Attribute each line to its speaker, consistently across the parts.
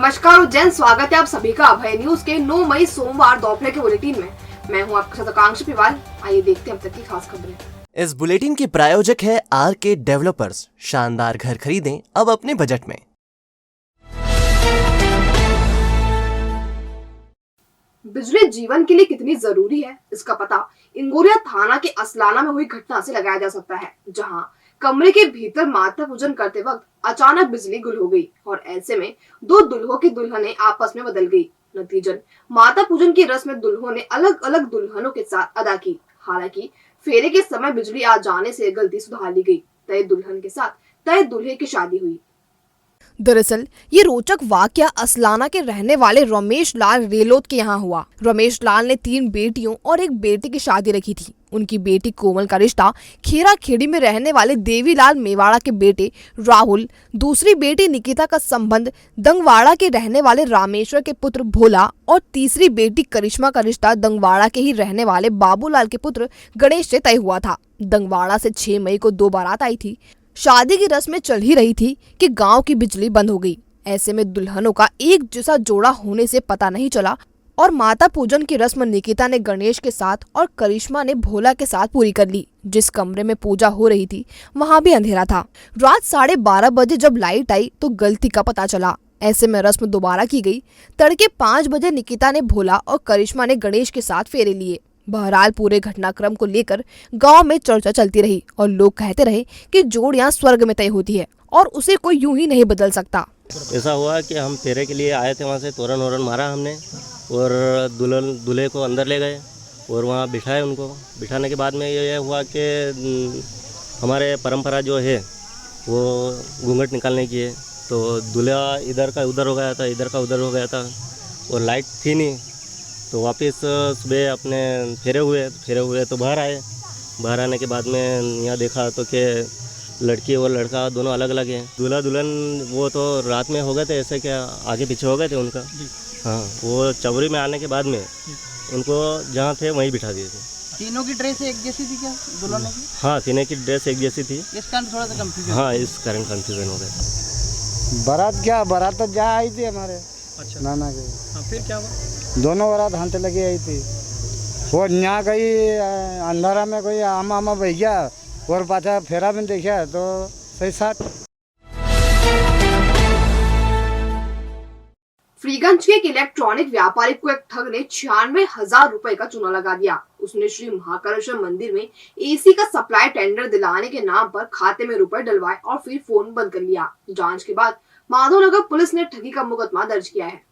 Speaker 1: नमस्कार उज्जैन, स्वागत है आप सभी का अभय न्यूज के 9 मई सोमवार दोपहर के बुलेटिन में। मैं हूं आपके साथ आकांक्षा पिवाल। आइए देखते हैं अब तक की खास खबरें।
Speaker 2: इस बुलेटिन के प्रायोजक है आर.के. डेवलपर्स। शानदार घर खरीदें अब अपने बजट में।
Speaker 1: बिजली जीवन के लिए कितनी जरूरी है, इसका पता इंगोरिया थाना के असलाना में हुई घटना से लगाया जा सकता है, जहां कमरे के भीतर माता पूजन करते वक्त अचानक बिजली गुल हो गई और ऐसे में दो दुल्हों की दुल्हनें आपस में बदल गई। नतीजन माता पूजन की रस्म में दुल्हों ने अलग अलग दुल्हनों के साथ अदा की। हालांकि फेरे के समय बिजली आ जाने से गलती सुधार ली गई। तय दुल्हन के साथ तय दूल्हे की शादी हुई।
Speaker 3: दरअसल ये रोचक वाकया असलाना के रहने वाले रमेश लाल रेलोत के यहाँ हुआ। रमेश लाल ने 3 बेटियों और एक बेटे की शादी रखी थी। उनकी बेटी कोमल का रिश्ता खेरा खेड़ी में रहने वाले देवीलाल मेवाड़ा के बेटे राहुल, दूसरी बेटी निकिता का संबंध दंगवाड़ा के रहने वाले रामेश्वर के पुत्र भोला और तीसरी बेटी करिश्मा का रिश्ता दंगवाड़ा के ही रहने वाले बाबूलाल के पुत्र गणेश से तय हुआ था। दंगवाड़ा से 6 मई को 2 बारात आई थी। शादी की रस्में चल ही रही थी कि गांव की बिजली बंद हो गई। ऐसे में दुल्हनों का एक जैसा जोड़ा होने से पता नहीं चला और माता पूजन की रस्म निकिता ने गणेश के साथ और करिश्मा ने भोला के साथ पूरी कर ली। जिस कमरे में पूजा हो रही थी वहां भी अंधेरा था। रात 12:30 बजे जब लाइट आई तो गलती का पता चला। ऐसे में रस्म दोबारा की गई। तड़के 5 बजे निकिता ने भोला और करिश्मा ने गणेश के साथ फेरे लिए। बहरहाल पूरे घटनाक्रम को लेकर गांव में चर्चा चलती रही और लोग कहते रहे कि जोड़ियां स्वर्ग में तय होती है और उसे कोई यूं ही नहीं बदल सकता।
Speaker 4: ऐसा हुआ कि हम फेरे के लिए आए थे, वहाँ से तोरण वोरण मारा हमने और दूल्हे को अंदर ले गए और वहाँ बिठाए उनको। बिठाने के बाद में ये हुआ कि हमारे परंपरा जो है वो घूंघट निकालने की है, तो दूल्हा इधर का उधर हो गया था, इधर का उधर हो गया था और लाइट थी नहीं। तो वापस सुबह अपने फेरे हुए तो बाहर आए। बाहर आने के बाद में यहाँ देखा तो कि लड़की और लड़का दोनों अलग अलग हैं। दूल्हा दुल्हन वो तो रात में हो गए थे, ऐसे क्या आगे पीछे हो गए थे उनका। हाँ, वो चवरी में आने के बाद में उनको जहाँ थे वहीं बिठा दिए थे।
Speaker 5: तीनों की ड्रेस एक जैसी थी क्या दुल्हनों की?
Speaker 4: हाँ, तीनों की ड्रेस एक जैसी थी।
Speaker 5: इस कारण थोड़ा सा कंफ्यूजन।
Speaker 4: हाँ, इस कारण कंफ्यूजन हो गया।
Speaker 6: बारात तो जहाँ आई थी हमारे। अच्छा। नाना के।
Speaker 5: हाँ, फिर क्या हुआ?
Speaker 6: दोनों बारात हाथ लगी आई थी। वो यहाँ कहीं अंधारा में कोई आमा बह गया और पाछा फेरा में देखा तो सही साथ।
Speaker 1: फ्रीगंज के एक इलेक्ट्रॉनिक व्यापारी को एक ठग ने 96,000 रुपए का चूना लगा दिया। उसने श्री महाकालेश्वर मंदिर में एसी का सप्लाई टेंडर दिलाने के नाम पर खाते में रुपए डलवाए और फिर फोन बंद कर लिया। जांच के बाद माधवनगर पुलिस ने ठगी का मुकदमा दर्ज किया है।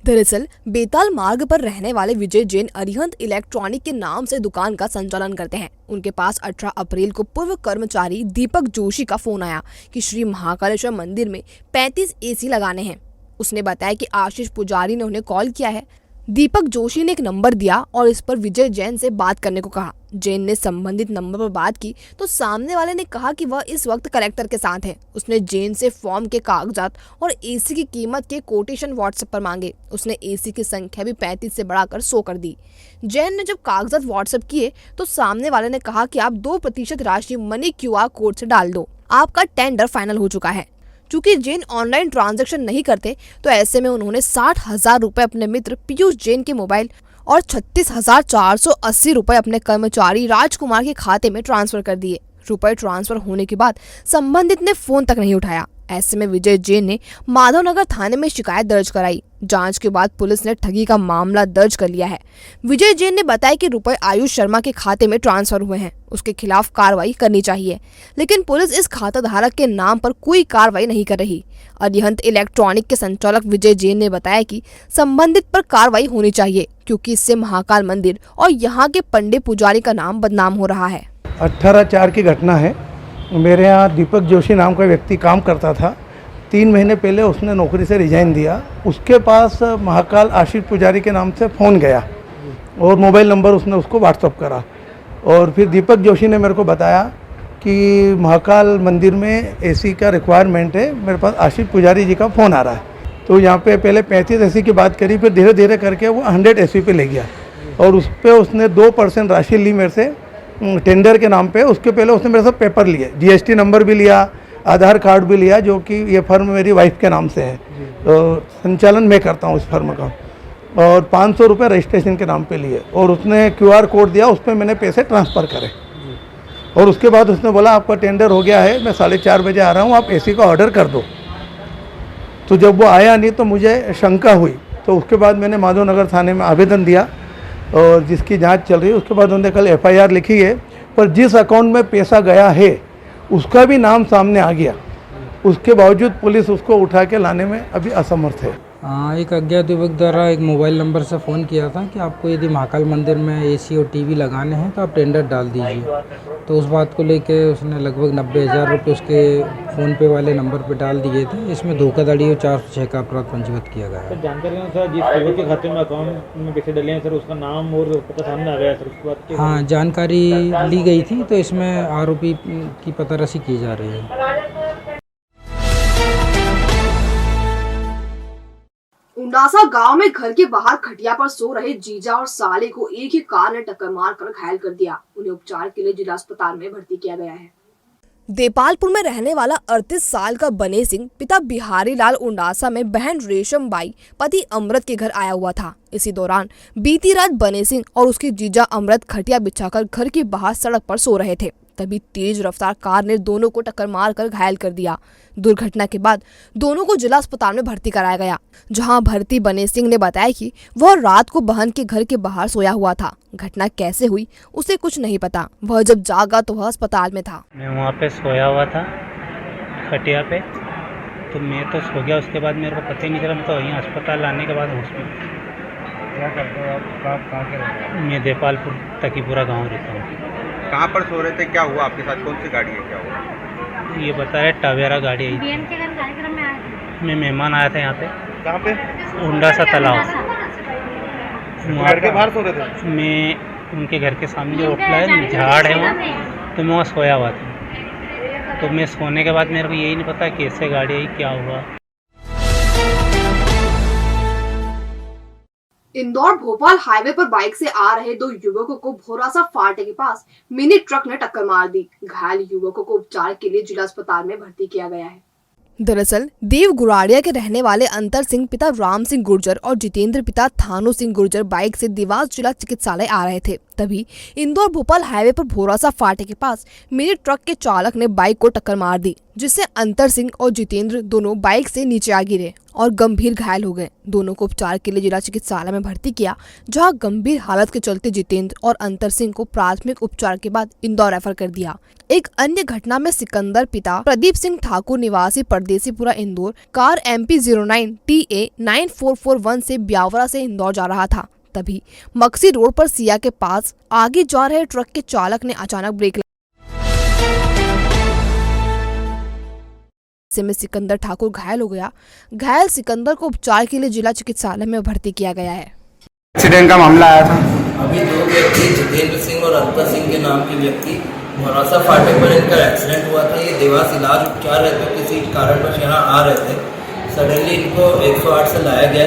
Speaker 3: दरअसल बेताल मार्ग पर रहने वाले विजय जैन अरिहंत इलेक्ट्रॉनिक के नाम से दुकान का संचालन करते हैं। उनके पास 18 अप्रैल को पूर्व कर्मचारी दीपक जोशी का फोन आया कि श्री महाकालेश्वर मंदिर में 35 एसी लगाने हैं। उसने बताया कि आशीष पुजारी ने उन्हें कॉल किया है। दीपक जोशी ने एक नंबर दिया और इस पर विजय जैन से बात करने को कहा। जैन ने संबंधित नंबर पर बात की तो सामने वाले ने कहा कि वह इस वक्त कलेक्टर के साथ है। उसने जैन से फॉर्म के कागजात और एसी की कीमत के कोटेशन व्हाट्सएप पर मांगे। उसने एसी की संख्या भी 35 से बढ़ाकर 100 कर दी। जैन ने जब कागजात व्हाट्सएप किए तो सामने वाले ने कहा कि आप 2% राशि मनी QR कोड से डाल दो, आपका टेंडर फाइनल हो चुका है। चूंकि जैन ऑनलाइन ट्रांजैक्शन नहीं करते तो ऐसे में उन्होंने 60,000 रुपए अपने मित्र पीयूष जैन के मोबाइल और 36,480 रुपए अपने कर्मचारी राजकुमार के खाते में ट्रांसफर कर दिए। रुपए ट्रांसफर होने के बाद संबंधित ने फोन तक नहीं उठाया। ऐसे में विजय जैन ने माधवनगर थाने में शिकायत दर्ज कराई। जांच के बाद पुलिस ने ठगी का मामला दर्ज कर लिया है। विजय जैन ने बताया कि रुपए आयुष शर्मा के खाते में ट्रांसफर हुए हैं, उसके खिलाफ कार्रवाई करनी चाहिए, लेकिन पुलिस इस खाता धारक के नाम पर कोई कार्रवाई नहीं कर रही। अरिहंत इलेक्ट्रॉनिक के संचालक विजय जैन ने बताया कि संबंधित पर कार्रवाई होनी चाहिए क्योंकि इससे महाकाल मंदिर और यहाँ के पंडित पुजारी का नाम बदनाम हो रहा है।
Speaker 6: 18/4 की घटना है। मेरे यहाँ दीपक जोशी नाम का व्यक्ति काम करता था। 3 महीने पहले उसने नौकरी से रिजाइन दिया। उसके पास महाकाल आशीष पुजारी के नाम से फ़ोन गया और मोबाइल नंबर उसने उसको व्हाट्सअप करा और फिर दीपक जोशी ने मेरे को बताया कि महाकाल मंदिर में एसी का रिक्वायरमेंट है, मेरे पास आशीष पुजारी जी का फ़ोन आ रहा है। तो यहाँ पे पहले 35 एसी की बात करी, फिर धीरे धीरे करके वो 100 एसी पे ले गया और उस पर उसने 2% राशि ली मेरे से टेंडर के नाम पे। उसके पहले उसने मेरे से पेपर लिए, GST नंबर भी लिया, आधार कार्ड भी लिया, जो कि ये फर्म मेरी वाइफ के नाम से है, तो संचालन मैं करता हूँ इस फर्म का, और 500 रुपये रजिस्ट्रेशन के नाम पे लिए, और उसने QR कोड दिया, उस पर मैंने पैसे ट्रांसफ़र करे, और उसके बाद उसने बोला आपका टेंडर हो गया है, मैं 4:30 बजे आ रहा हूँ, आप AC का ऑर्डर कर दो। तो जब वो आया नहीं तो मुझे शंका हुई, तो उसके बाद मैंने माधवनगर थाने में आवेदन दिया, और जिसकी जांच चल रही है। उसके बाद उन्होंने कल FIR लिखी है, पर जिस अकाउंट में पैसा गया है उसका भी नाम सामने आ गया, उसके बावजूद पुलिस उसको उठा के लाने में अभी असमर्थ है।
Speaker 7: एक अज्ञात युवक द्वारा एक मोबाइल नंबर से फ़ोन किया था कि आपको यदि महाकाल मंदिर में AC और TV लगाने हैं तो आप टेंडर डाल दीजिए। तो उस बात को लेके उसने लगभग 90,000 रुपये उसके फ़ोन-पे वाले नंबर पे डाल दिए थे। इसमें धोखाधड़ी और 406 का अपराध पंजीबद्ध किया गया है।
Speaker 8: सर जानकारी है सर, जिस युवक के खाते में अकाउंट में पैसे डले हैं सर, उसका नाम और पता सामने आ गया है सर, उसके बाद क्या?
Speaker 7: हाँ, जानकारी ली गई थी, तो इसमें आरोपी की पतारसी की जा रही है।
Speaker 1: उंडासा गांव में घर के बाहर खटिया पर सो रहे जीजा और साले को एक ही कार ने टक्कर मारकर घायल कर दिया। उन्हें उपचार के लिए जिला अस्पताल में भर्ती किया गया है।
Speaker 3: देपालपुर में रहने वाला 38 साल का बने सिंह पिता बिहारी लाल उंडासा में बहन रेशम बाई पति अमृत के घर आया हुआ था। इसी दौरान बीती रात बने सिंह और उसके जीजा अमृत खटिया बिछाकर घर के बाहर सड़क पर सो रहे थे। तभी तेज रफ्तार कार ने दोनों को टक्कर मारकर घायल कर दिया। दुर्घटना के बाद दोनों को जिला अस्पताल में भर्ती कराया गया, जहां भर्ती बने सिंह ने बताया कि वह रात को बहन के घर के बाहर सोया हुआ था। घटना कैसे हुई उसे कुछ नहीं पता। वह जब जागा तो वह अस्पताल में था।
Speaker 9: मैं वहाँ पे सोया हुआ था खटिया पे, तो मैं तो सो गया। उसके बाद मेरे को पता ही नहीं चला। मैं तो वहीं अस्पताल आने के बाद होश में।
Speaker 8: क्या करते हो आप कहाँ के रहते हैं?
Speaker 9: मैं देपालपुर तकीपुरा गाँव रहता हूँ।
Speaker 10: कहाँ पर सो रहे थे, क्या हुआ आपके साथ, कौन सी गाड़ी है, क्या हुआ?
Speaker 9: ये बता रहे टवेरा गाड़ी आई। मैं मेहमान आया था यहाँ पे।
Speaker 10: कहाँ पे?
Speaker 9: उंडासा तालाब।
Speaker 10: घर के बाहर सो रहे थे?
Speaker 9: मैं उनके घर के सामने जो ओटला है, झाड़ है वहाँ, तो मैं वहाँ सोया हुआ था। तो मैं सोने के बाद मेरे को यही नहीं पता कैसे गाड़ी आई, क्या हुआ।
Speaker 1: इंदौर भोपाल हाईवे पर बाइक से आ रहे दो युवकों को भोरासा फाटे के पास मिनी ट्रक ने टक्कर मार दी। घायल युवकों को उपचार के लिए जिला अस्पताल में भर्ती किया गया है।
Speaker 3: दरअसल देव गुराड़िया के रहने वाले अंतर सिंह पिता राम सिंह गुर्जर और जितेंद्र पिता थानू सिंह गुर्जर बाइक से देवास जिला चिकित्सालय आ रहे थे। तभी इंदौर भोपाल हाईवे पर भोरासा फाटे के पास मिनी ट्रक के चालक ने बाइक को टक्कर मार दी, जिससे अंतर सिंह और जितेंद्र दोनों बाइक से नीचे आ गिरे और गंभीर घायल हो गए। दोनों को उपचार के लिए जिला चिकित्सालय में भर्ती किया, जहां गंभीर हालत के चलते जितेंद्र और अंतर सिंह को प्राथमिक उपचार के बाद इंदौर रेफर कर दिया। एक अन्य घटना में सिकंदर पिता प्रदीप सिंह ठाकुर निवासी Pardesipura Indore car MP 09 TA 9441 से ब्यावरा से इंदौर जा रहा था। तभी मक्सी रोड पर सिया के पास आगे जा रहे ट्रक के चालक ने अचानक ब्रेक में सिकंदर ठाकुर घायल हो गया। घायल सिकंदर को उपचार के लिए जिला चिकित्सालय में भर्ती किया गया है।
Speaker 10: एक्सीडेंट का मामला आया था।
Speaker 11: अभी दो व्यक्ति जितेंद्र सिंह और अंतर सिंह के नाम के व्यक्ति भरोसा फाटे पर इनका एक्सीडेंट हुआ था। ये देवास इलाज उपचार रहते किसी कारणवश यहाँ आ रहे थे। सडनली इनको 108 से लाया गया।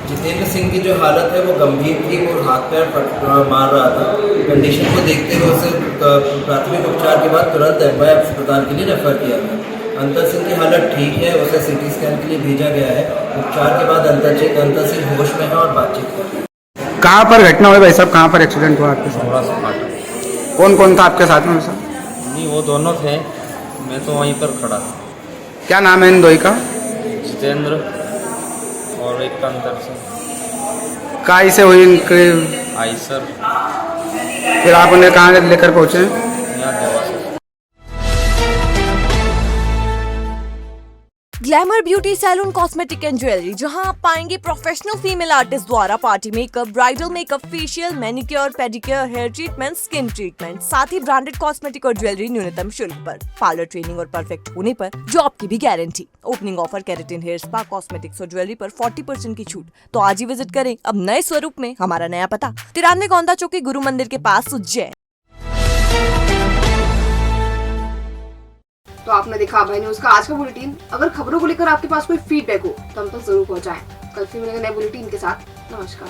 Speaker 11: जितेंद्र सिंह की जो हालत है वो गंभीर थी, वो हाथ पैर मार रहा था। कंडीशन को देखते हुए उसे प्राथमिक उपचार के बाद तुरंत एमवाई अस्पताल के लिए रेफर किया गया। अंतर सिंह की हालत ठीक है, उसे CT स्कैन के लिए भेजा गया है। उपचार के बाद अंतर सिंह होश में है और बातचीत कर रहे हैं।
Speaker 10: कहाँ पर घटना हुई भाई साहब, कहाँ पर एक्सीडेंट हुआ आपके साथ? कौन कौन था आपके साथ में सर?
Speaker 12: नहीं, वो दोनों थे, मैं तो वहीं पर खड़ा था।
Speaker 10: क्या नाम है इन दो का?
Speaker 12: जितेंद्र और एक का अंतर सिंह।
Speaker 10: कहाँ से हुई इनके?
Speaker 12: आई सर।
Speaker 10: फिर आप उन्हें कहाँ लेकर पहुँचे?
Speaker 12: यहाँ Dewas.
Speaker 13: Glamour beauty salon cosmetic and jewellery, जहां आप पाएंगे प्रोफेशनल फीमेल आर्टिस्ट द्वारा party makeup, bridal makeup, facial, manicure, pedicure, hair treatment, skin treatment, साथ ही ब्रांडेड कॉस्मेटिक और ज्वेलरी न्यूनतम शुल्क पर। पार्लर ट्रेनिंग और परफेक्ट होने पर जॉब की भी guarantee. Opening offer keratin hair spa, cosmetics और ज्वेलरी पर 40% की छूट। तो आज ही विजिट करें अब नए स्वरूप में। हमारा नया पता 93 गोंदा चौकी, गुरु मंदिर के पास, उज्जैन।
Speaker 1: तो आपने देखा भाई न्यूज का आज का बुलेटिन। अगर खबरों को लेकर आपके पास कोई फीडबैक हो तो हम तक जरूर पहुंचाएं। कल फिर मिलेंगे नए बुलेटिन के साथ। नमस्कार।